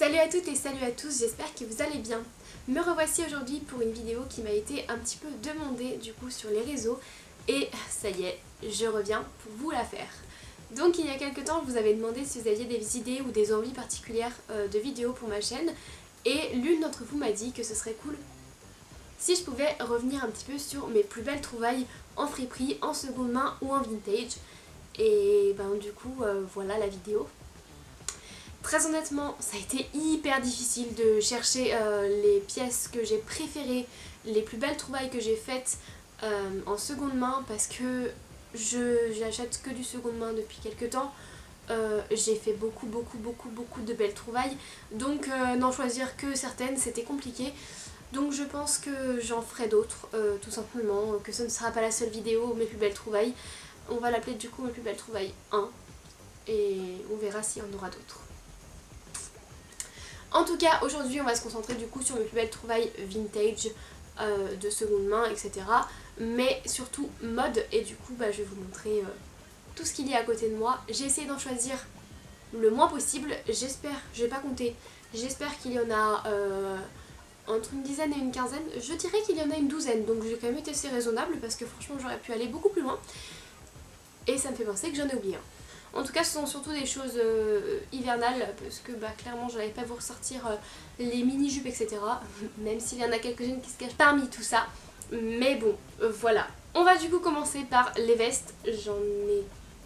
Salut à toutes et salut à tous, j'espère que vous allez bien. Me revoici aujourd'hui pour une vidéo qui m'a été un petit peu demandée du coup sur les réseaux et ça y est, je reviens pour vous la faire. Donc il y a quelques temps, je vous avais demandé si vous aviez des idées ou des envies particulières de vidéos pour ma chaîne et l'une d'entre vous m'a dit que ce serait cool si je pouvais revenir un petit peu sur mes plus belles trouvailles en friperie, en seconde main ou en vintage. Et ben du coup voilà la vidéo. Très honnêtement, ça a été hyper difficile de chercher les pièces que j'ai préférées, les plus belles trouvailles que j'ai faites en seconde main parce que j'achète que du seconde main depuis quelques temps. J'ai fait beaucoup de belles trouvailles, donc n'en choisir que certaines c'était compliqué. Donc je pense que j'en ferai d'autres, tout simplement, que ce ne sera pas la seule vidéo mes plus belles trouvailles. On va l'appeler du coup mes plus belles trouvailles 1 et on verra s'il y en aura d'autres. En tout cas, aujourd'hui on va se concentrer du coup sur mes plus belles trouvailles vintage, de seconde main, etc. Mais surtout mode, et du coup je vais vous montrer tout ce qu'il y a à côté de moi. J'ai essayé d'en choisir le moins possible, j'espère, je vais pas compter, j'espère qu'il y en a entre une dizaine et une quinzaine, je dirais qu'il y en a une douzaine, donc j'ai quand même été assez raisonnable parce que franchement j'aurais pu aller beaucoup plus loin. Et ça me fait penser que j'en ai oublié un. En tout cas ce sont surtout des choses hivernales parce que clairement je n'allais pas vous ressortir les mini-jupes etc. Même s'il y en a quelques-unes qui se cachent parmi tout ça. Mais bon, voilà. On va du coup commencer par les vestes, j'en ai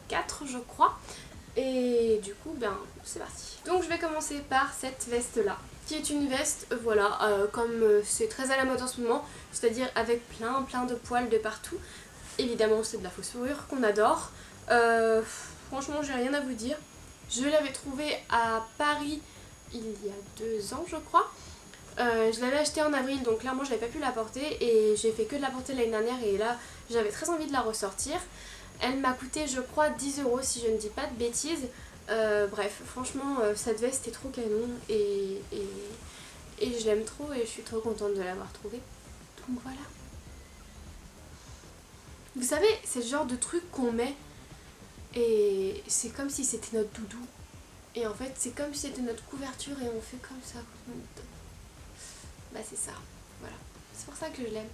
4 je crois. Et du coup c'est parti. Donc je vais commencer par cette veste là, qui est une veste, voilà, comme c'est très à la mode en ce moment, c'est-à-dire avec plein de poils de partout. Évidemment c'est de la fausse fourrure qu'on adore. Franchement j'ai rien à vous dire. Je l'avais trouvée à Paris il y a 2 ans je crois. Je l'avais achetée en avril donc clairement je n'avais pas pu la porter et j'ai fait que de la porter l'année dernière et là j'avais très envie de la ressortir. Elle m'a coûté je crois 10 € si je ne dis pas de bêtises. Bref, franchement cette veste est trop canon et je l'aime trop et je suis trop contente de l'avoir trouvée. Donc voilà. Vous savez, c'est le genre de truc qu'on met et c'est comme si c'était notre doudou. Et en fait c'est comme si c'était notre couverture et on fait comme ça. C'est ça, voilà. C'est pour ça que je l'aime.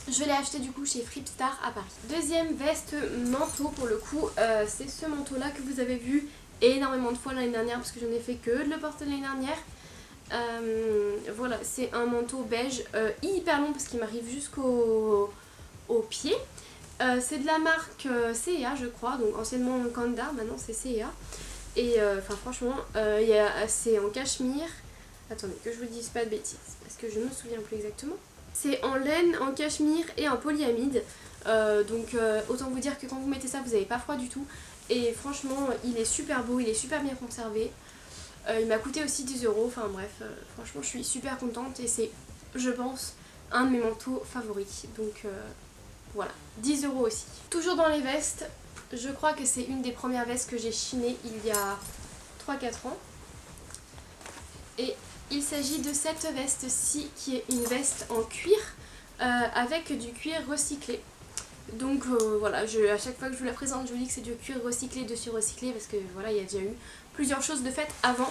Je l'ai acheté du coup chez Fripstar à Paris. Deuxième veste manteau pour le coup, c'est ce manteau là que vous avez vu énormément de fois l'année dernière parce que je n'ai fait que de le porter l'année dernière. Voilà, c'est un manteau beige hyper long parce qu'il m'arrive jusqu'au pied. C'est de la marque C&A je crois, donc anciennement Kanda, maintenant c'est C&A. Et franchement, c'est en cachemire. Attendez que je vous dise pas de bêtises parce que je ne me souviens plus exactement. C'est en laine, en cachemire et en polyamide. Donc autant vous dire que quand vous mettez ça vous n'avez pas froid du tout. Et franchement il est super beau, il est super bien conservé. Il m'a coûté aussi 10 €, enfin bref, franchement je suis super contente et c'est, je pense, un de mes manteaux favoris. Donc voilà, 10 € aussi. Toujours dans les vestes, je crois que c'est une des premières vestes que j'ai chinées il y a 3-4 ans. Et il s'agit de cette veste-ci qui est une veste en cuir avec du cuir recyclé. Donc voilà, à chaque fois que je vous la présente je vous dis que c'est du cuir recyclé dessus recyclé parce que voilà il y a déjà eu plusieurs choses de faites avant.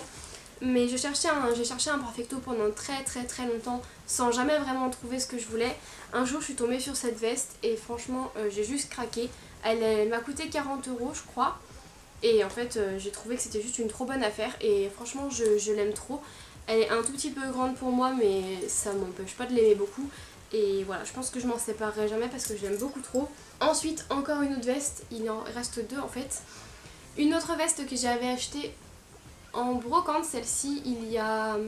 Mais j'ai cherché un perfecto pendant très longtemps sans jamais vraiment trouver ce que je voulais. Un jour je suis tombée sur cette veste et franchement j'ai juste craqué. Elle m'a coûté 40 € je crois. Et en fait j'ai trouvé que c'était juste une trop bonne affaire et franchement je l'aime trop. Elle est un tout petit peu grande pour moi mais ça m'empêche pas de l'aimer beaucoup. Et voilà, je pense que je m'en séparerai jamais parce que je l'aime beaucoup trop. Ensuite, encore une autre veste, il en reste 2 en fait. Une autre veste que j'avais achetée en brocante, celle-ci, il y a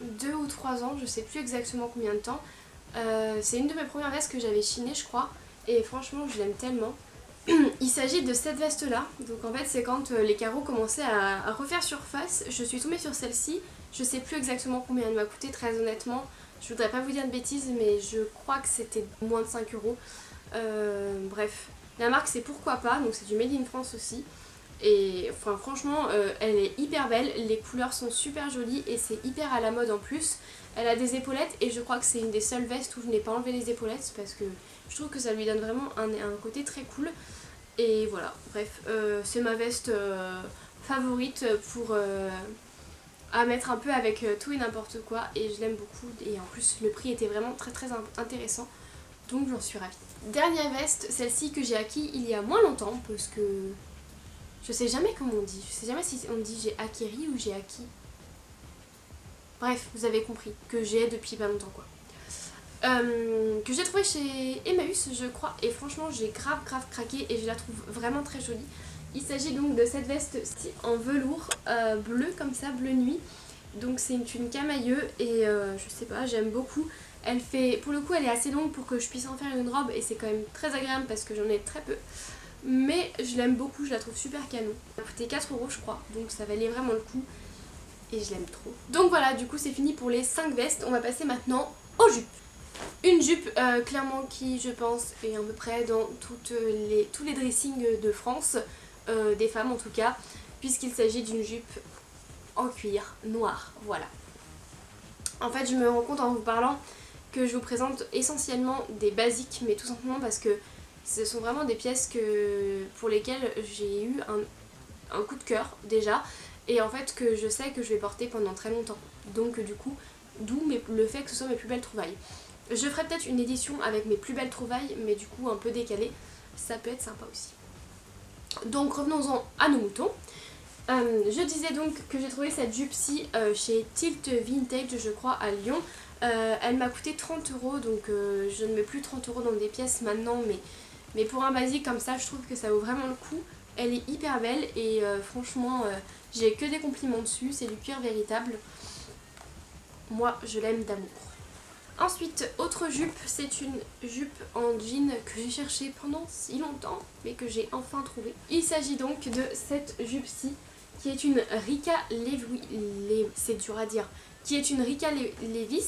2 ou 3 ans, je sais plus exactement combien de temps. C'est une de mes premières vestes que j'avais chinées je crois. Et franchement, je l'aime tellement. Il s'agit de cette veste là, donc en fait c'est quand les carreaux commençaient à refaire surface, je suis tombée sur celle-ci, je sais plus exactement combien elle m'a coûté très honnêtement, je voudrais pas vous dire de bêtises mais je crois que c'était moins de 5 €. Bref, la marque c'est Pourquoi Pas, donc c'est du Made in France aussi. Et enfin, franchement elle est hyper belle, les couleurs sont super jolies et c'est hyper à la mode en plus. Elle a des épaulettes et je crois que c'est une des seules vestes où je n'ai pas enlevé les épaulettes parce que je trouve que ça lui donne vraiment un côté très cool. Et voilà, bref, c'est ma veste favorite pour à mettre un peu avec tout et n'importe quoi, et je l'aime beaucoup, et en plus le prix était vraiment très intéressant, donc j'en suis ravie. Dernière veste, celle-ci que j'ai acquis il y a moins longtemps, parce que je sais jamais comment on dit, je sais jamais si on dit j'ai acquéri ou j'ai acquis. Bref, vous avez compris, que j'ai depuis pas longtemps quoi. Que j'ai trouvé chez Emmaüs je crois, et franchement j'ai grave craqué et je la trouve vraiment très jolie. Il s'agit donc de cette veste en velours bleu comme ça, bleu nuit. Donc c'est une camailleux et je sais pas, j'aime beaucoup. Elle fait, pour le coup elle est assez longue pour que je puisse en faire une robe et c'est quand même très agréable parce que j'en ai très peu. Mais je l'aime beaucoup, je la trouve super canon. Elle a coûté 4 € je crois, donc ça valait vraiment le coup. Et je l'aime trop. Donc voilà, du coup c'est fini pour les 5 vestes. On va passer maintenant aux jupes. Une jupe clairement qui je pense est à peu près dans tous les dressings de France, des femmes en tout cas, puisqu'il s'agit d'une jupe en cuir noir, voilà. En fait je me rends compte en vous parlant que je vous présente essentiellement des basiques, mais tout simplement parce que ce sont vraiment des pièces pour lesquelles j'ai eu un coup de cœur déjà, et en fait que je sais que je vais porter pendant très longtemps. Donc du coup, d'où le fait que ce soit mes plus belles trouvailles. Je ferai peut-être une édition avec mes plus belles trouvailles, mais du coup un peu décalée, ça peut être sympa aussi. Donc revenons-en à nos moutons. Je disais donc que j'ai trouvé cette jupe-ci chez Tilt Vintage je crois à Lyon. Elle m'a coûté 30 €, donc je ne mets plus 30 € dans des pièces maintenant, mais pour un basique comme ça je trouve que ça vaut vraiment le coup. Elle est hyper belle et franchement j'ai que des compliments dessus, c'est du cuir véritable. Moi je l'aime d'amour. Ensuite, autre jupe, c'est une jupe en jean que j'ai cherché pendant si longtemps, mais que j'ai enfin trouvée. Il s'agit donc de cette jupe-ci, qui est une Rika c'est dur à dire, qui est une Rika Levis.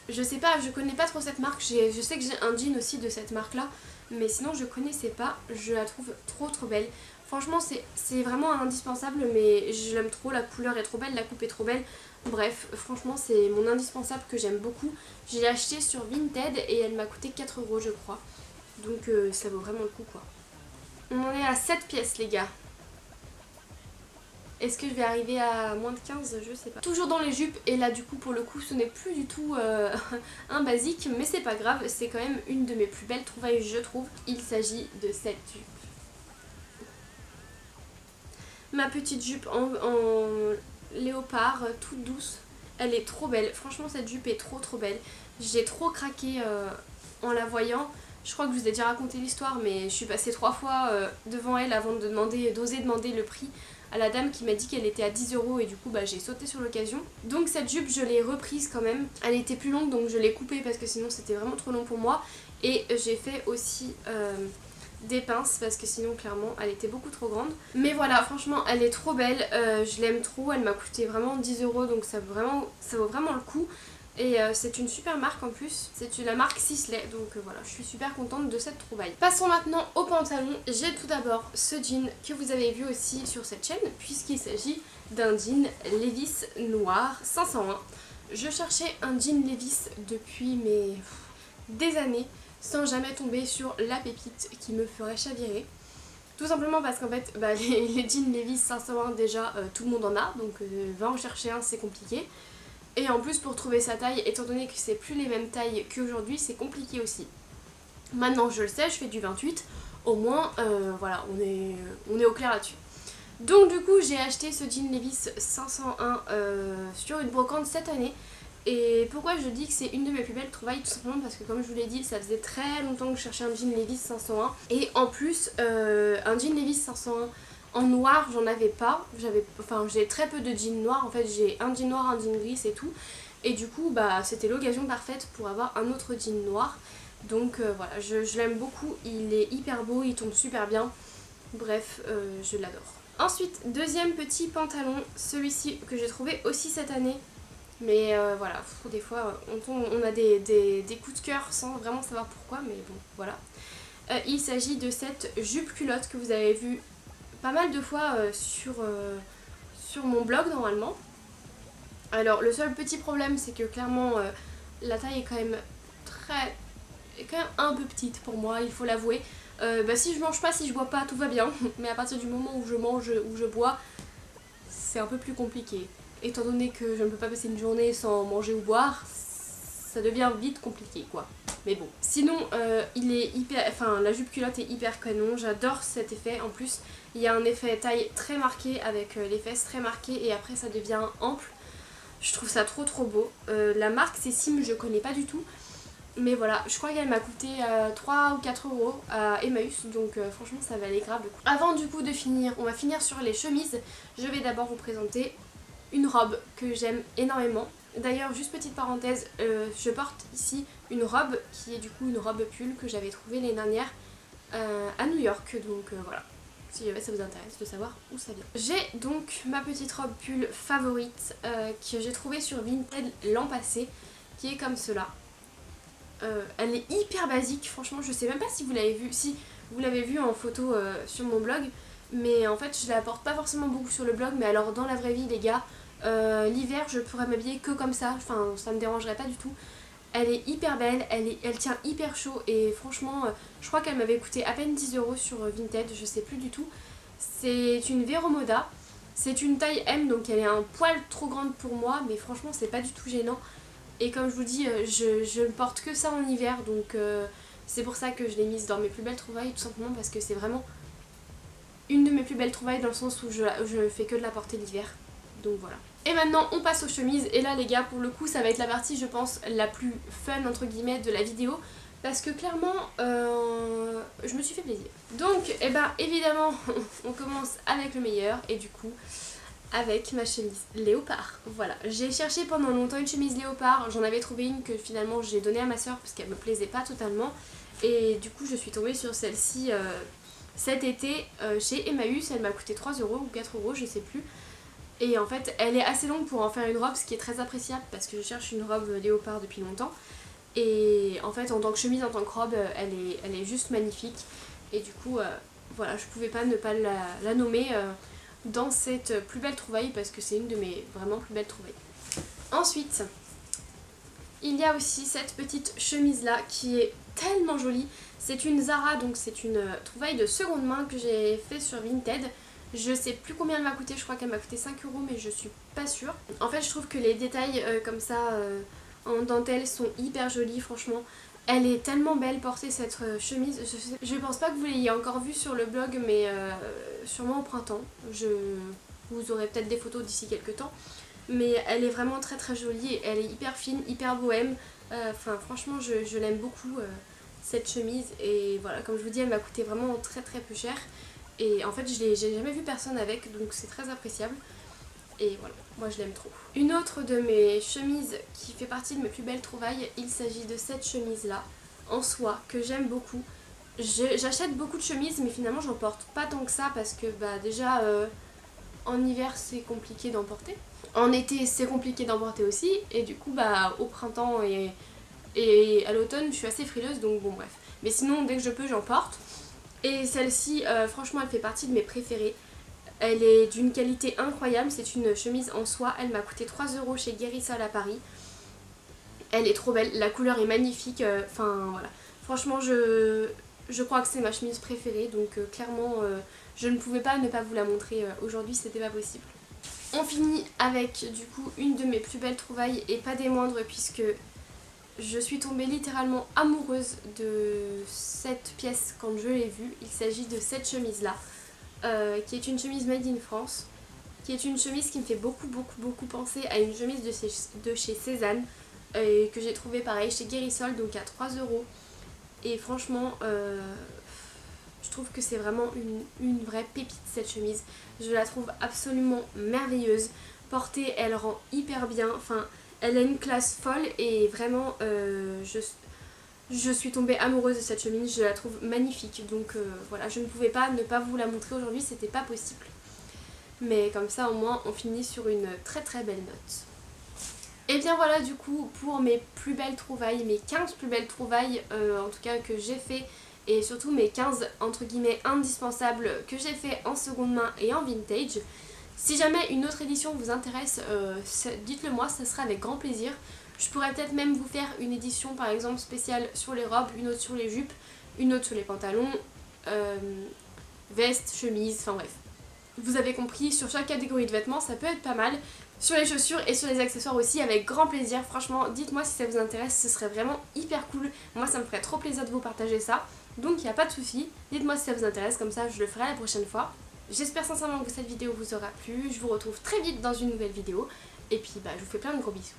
Je sais pas, je connais pas trop cette marque, je sais que j'ai un jean aussi de cette marque-là, mais sinon je connaissais pas, je la trouve trop belle. Franchement, c'est vraiment indispensable, mais je l'aime trop, la couleur est trop belle, la coupe est trop belle. Bref, franchement c'est mon indispensable que j'aime beaucoup. Je l'ai acheté sur Vinted et elle m'a coûté 4 € je crois. Donc ça vaut vraiment le coup quoi. On en est à 7 pièces les gars. Est-ce que je vais arriver à moins de 15? Je sais pas. Toujours dans les jupes, et là du coup pour le coup ce n'est plus du tout un basique, mais c'est pas grave, c'est quand même une de mes plus belles trouvailles je trouve. Il s'agit de cette jupe. Ma petite jupe en léopard, toute douce. Elle est trop belle. Franchement cette jupe est trop belle. J'ai trop craqué en la voyant. Je crois que je vous ai déjà raconté l'histoire, mais je suis passée 3 fois devant elle avant d'oser demander le prix à la dame qui m'a dit qu'elle était à 10 € et du coup j'ai sauté sur l'occasion. Donc cette jupe je l'ai reprise quand même. Elle était plus longue donc je l'ai coupée parce que sinon c'était vraiment trop long pour moi. Et j'ai fait aussi des pinces parce que sinon clairement elle était beaucoup trop grande. Mais voilà, franchement elle est trop belle, je l'aime trop, elle m'a coûté vraiment 10 € donc ça vaut vraiment le coup. Et c'est une super marque en plus, c'est la marque Sisley, donc voilà, je suis super contente de cette trouvaille. Passons maintenant aux pantalons. J'ai tout d'abord ce jean que vous avez vu aussi sur cette chaîne, puisqu'il s'agit d'un jean Levi's noir 501. Je cherchais un jean Levi's depuis des années, sans jamais tomber sur la pépite qui me ferait chavirer. Tout simplement parce qu'en fait les jeans Levi's 501 déjà tout le monde en a, donc va en chercher un, c'est compliqué. Et en plus pour trouver sa taille, étant donné que c'est plus les mêmes tailles qu'aujourd'hui, c'est compliqué aussi. Maintenant je le sais, je fais du 28, au moins voilà, on est au clair là-dessus. Donc du coup j'ai acheté ce jean Levi's 501 sur une brocante cette année. Et pourquoi je dis que c'est une de mes plus belles trouvailles? Tout simplement parce que comme je vous l'ai dit, ça faisait très longtemps que je cherchais un jean Levi's 501. Et en plus, un jean Levi's 501 en noir, j'en avais pas. J'ai très peu de jeans noirs. En fait, j'ai un jean noir, un jean gris, c'est tout. Et du coup, c'était l'occasion parfaite pour avoir un autre jean noir. Donc voilà, je l'aime beaucoup. Il est hyper beau, il tombe super bien. Bref, je l'adore. Ensuite, deuxième petit pantalon. Celui-ci que j'ai trouvé aussi cette année. Mais voilà, des fois on a des coups de cœur sans vraiment savoir pourquoi, mais bon, voilà. Il s'agit de cette jupe culotte que vous avez vue pas mal de fois sur mon blog normalement. Alors le seul petit problème c'est que clairement la taille est quand même un peu petite pour moi, il faut l'avouer. Si je mange pas, si je bois pas, tout va bien. Mais à partir du moment où je mange, où je bois, c'est un peu plus compliqué. Étant donné que je ne peux pas passer une journée sans manger ou boire, ça devient vite compliqué quoi. Mais bon. Sinon, il est hyper, enfin la jupe culotte est hyper canon, j'adore cet effet. En plus, il y a un effet taille très marqué avec les fesses très marquées et après ça devient ample. Je trouve ça trop beau. La marque c'est Sim, je connais pas du tout. Mais voilà, je crois qu'elle m'a coûté 3 ou 4 euros à Emmaüs, donc franchement ça valait grave le coup. Avant du coup de finir, on va finir sur les chemises. Je vais d'abord vous présenter une robe que j'aime énormément. D'ailleurs, juste petite parenthèse, je porte ici une robe qui est du coup une robe pull que j'avais trouvée l'année dernière à New York, donc voilà. Si jamais ça vous intéresse de savoir où ça vient. J'ai donc ma petite robe pull favorite que j'ai trouvée sur Vinted l'an passé, qui est comme cela. Elle est hyper basique, franchement je sais même pas si vous l'avez vue, si vous l'avez vue en photo sur mon blog, mais en fait je la porte pas forcément beaucoup sur le blog, mais alors dans la vraie vie les gars, l'hiver je pourrais m'habiller que comme ça, enfin ça me dérangerait pas du tout. Elle est hyper belle, elle tient hyper chaud et franchement je crois qu'elle m'avait coûté à peine 10 euros sur Vinted, je sais plus du tout. C'est une Vero Moda, c'est une taille M donc elle est un poil trop grande pour moi, mais franchement c'est pas du tout gênant. Et comme je vous dis, je ne porte que ça en hiver, donc c'est pour ça que je l'ai mise dans mes plus belles trouvailles, tout simplement parce que c'est vraiment une de mes plus belles trouvailles dans le sens où je fais que de la porter l'hiver. Donc voilà. Et maintenant on passe aux chemises, et là les gars pour le coup ça va être la partie je pense la plus fun entre guillemets de la vidéo. Parce que clairement je me suis fait plaisir. Donc évidemment on commence avec le meilleur et du coup avec ma chemise léopard. Voilà, j'ai cherché pendant longtemps une chemise léopard, j'en avais trouvé une que finalement j'ai donnée à ma soeur parce qu'elle me plaisait pas totalement. Et du coup je suis tombée sur celle-ci cet été chez Emmaüs, elle m'a coûté 3 euros ou 4 euros, je sais plus. Et en fait elle est assez longue pour en faire une robe, ce qui est très appréciable parce que je cherche une robe léopard depuis longtemps. Et en fait en tant que chemise, en tant que robe, elle est juste magnifique. Et du coup voilà, je pouvais pas ne pas la nommer dans cette plus belle trouvaille parce que c'est une de mes vraiment plus belles trouvailles. Ensuite, il y a aussi cette petite chemise là qui est tellement jolie. C'est une Zara, donc c'est une trouvaille de seconde main que j'ai fait sur Vinted. Je sais plus combien elle m'a coûté, je crois qu'elle m'a coûté 5 euros mais je suis pas sûre. En fait je trouve que les détails comme ça en dentelle sont hyper jolis franchement. Elle est tellement belle porter cette chemise, je pense pas que vous l'ayez encore vue sur le blog mais sûrement au printemps. Vous aurez peut-être des photos d'ici quelques temps. Mais elle est vraiment très jolie, elle est hyper fine, hyper bohème. Enfin franchement je l'aime beaucoup cette chemise et voilà, comme je vous dis elle m'a coûté vraiment très peu cher. Et en fait j'ai jamais vu personne avec donc c'est très appréciable. Et voilà, moi je l'aime trop. Une autre de mes chemises qui fait partie de mes plus belles trouvailles, il s'agit de cette chemise là, en soie, que j'aime beaucoup. J'achète beaucoup de chemises mais finalement j'en porte pas tant que ça parce que bah déjà en hiver c'est compliqué d'en porter. En été c'est compliqué d'en porter aussi et du coup bah au printemps et à l'automne je suis assez frileuse donc bon bref. Mais sinon dès que je peux j'en porte. Et celle-ci franchement elle fait partie de mes préférées. Elle est d'une qualité incroyable, c'est une chemise en soie, elle m'a coûté 3 euros chez Guérissol à Paris. Elle est trop belle, la couleur est magnifique, enfin voilà. Franchement je crois que c'est ma chemise préférée, donc clairement je ne pouvais pas ne pas vous la montrer aujourd'hui, c'était pas possible. On finit avec du coup une de mes plus belles trouvailles et pas des moindres puisque je suis tombée littéralement amoureuse de cette pièce quand je l'ai vue. Il s'agit de cette chemise là. Qui est une chemise made in France, qui est une chemise qui me fait beaucoup penser à une chemise de chez Cézanne que j'ai trouvée pareil chez Guérissol, donc à 3 euros. Et franchement je trouve que c'est vraiment une vraie pépite cette chemise. Je la trouve absolument merveilleuse, portée elle rend hyper bien, enfin elle a une classe folle et vraiment je suis tombée amoureuse de cette chemise, je la trouve magnifique. Donc voilà, je ne pouvais pas ne pas vous la montrer aujourd'hui, c'était pas possible. Mais comme ça au moins on finit sur une très belle note. Et bien voilà du coup pour mes plus belles trouvailles, mes 15 plus belles trouvailles en tout cas que j'ai fait. Et surtout mes 15 entre guillemets indispensables que j'ai fait en seconde main et en vintage. Si jamais une autre édition vous intéresse, dites-le moi, ça sera avec grand plaisir. Je pourrais peut-être même vous faire une édition par exemple spéciale sur les robes, une autre sur les jupes, une autre sur les pantalons, vestes, chemises, enfin bref. vous avez compris, sur chaque catégorie de vêtements ça peut être pas mal. Sur les chaussures et sur les accessoires aussi, avec grand plaisir. Franchement, dites-moi si ça vous intéresse, ce serait vraiment hyper cool. Moi ça me ferait trop plaisir de vous partager ça. Donc il n'y a pas de souci, dites-moi si ça vous intéresse, comme ça je le ferai la prochaine fois. J'espère sincèrement que cette vidéo vous aura plu. Je vous retrouve très vite dans une nouvelle vidéo. Et puis je vous fais plein de gros bisous.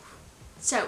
Ciao!